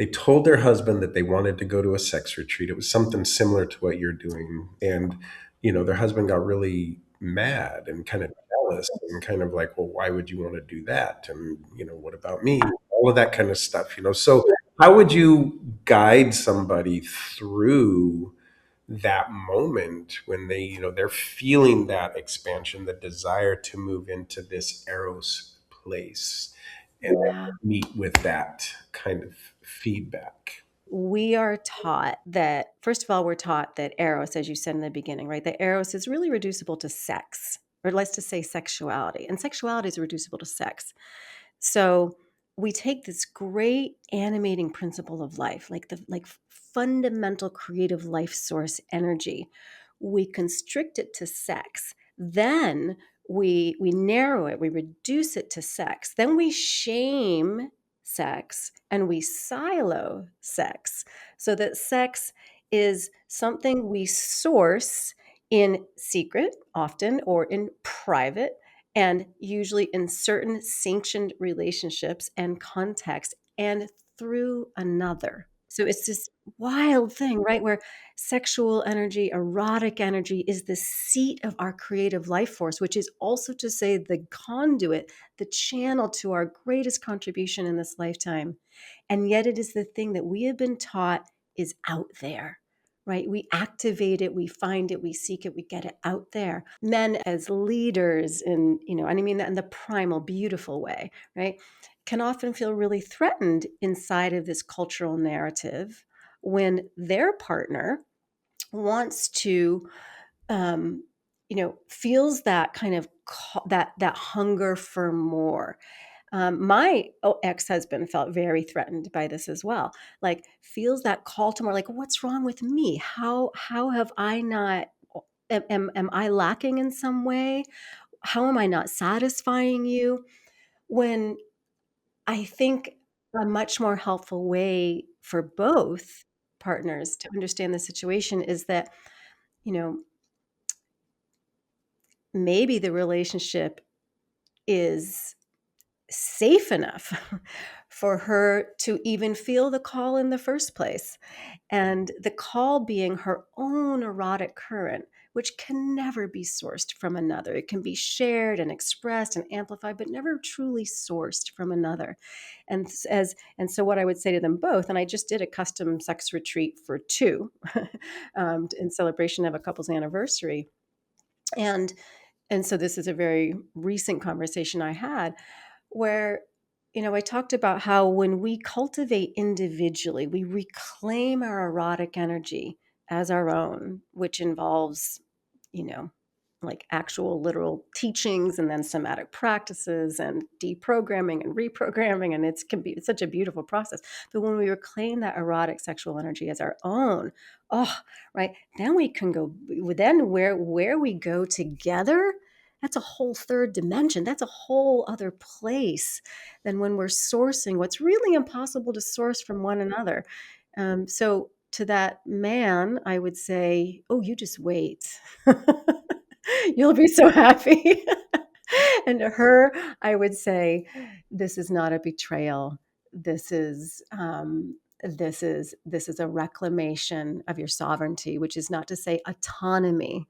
they told their husband that they wanted to go to a sex retreat. It was something similar to what you're doing. And, their husband got really mad and kind of jealous and kind of like, well, why would you want to do that? And, what about me? All of that kind of stuff. So how would you guide somebody through that moment when they're feeling that expansion, the desire to move into this Eros place and Yeah. meet with that kind of feedback? We are taught that, first of all, we're taught that Eros, as you said in the beginning, right? That Eros is really reducible to sex, or let's just say sexuality. And sexuality is reducible to sex. So we take this great animating principle of life, like the fundamental creative life source energy. We constrict it to sex. Then we narrow it, we reduce it to sex. Then we shame sex and we silo sex so that sex is something we source in secret often or in private, and usually in certain sanctioned relationships and contexts and through another. So it's this wild thing, right? Where sexual energy, erotic energy is the seat of our creative life force, which is also to say the conduit, the channel to our greatest contribution in this lifetime. And yet it is the thing that we have been taught is out there, right? We activate it, we find it, we seek it, we get it out there. Men as leaders in, and I mean that in the primal, beautiful way, right? Can often feel really threatened inside of this cultural narrative when their partner wants to feels that kind of that hunger for more. My ex-husband felt very threatened by this as well. Like feels that call to more. Like, what's wrong with me? How have I not? Am I lacking in some way? How am I not satisfying you? When I think a much more helpful way for both partners to understand the situation is that, you know, maybe the relationship is safe enough for her to even feel the call in the first place. And the call being her own erotic current, which can never be sourced from another. It can be shared and expressed and amplified, but never truly sourced from another. And so what I would say to them both, and I just did a custom sex retreat for two in celebration of a couple's anniversary. And and so this is a very recent conversation I had where, I talked about how when we cultivate individually, we reclaim our erotic energy as our own, which involves, you know, like actual literal teachings and then somatic practices and deprogramming and reprogramming. And it's such a beautiful process. But when we reclaim that erotic sexual energy as our own, oh, right, then we can go, then where we go together, that's a whole third dimension. That's a whole other place than when we're sourcing what's really impossible to source from one another. So to that man, I would say, oh, you just wait. You'll be so happy. And to her, I would say, this is not a betrayal. This is a reclamation of your sovereignty, which is not to say autonomy.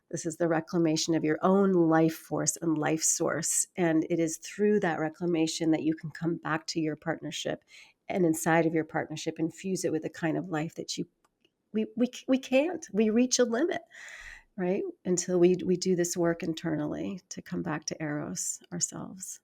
This is the reclamation of your own life force and life source. And it is through that reclamation that you can come back to your partnership, and inside of your partnership, infuse it with the kind of life that we can't. We reach a limit, right? Until we do this work internally to come back to Eros ourselves.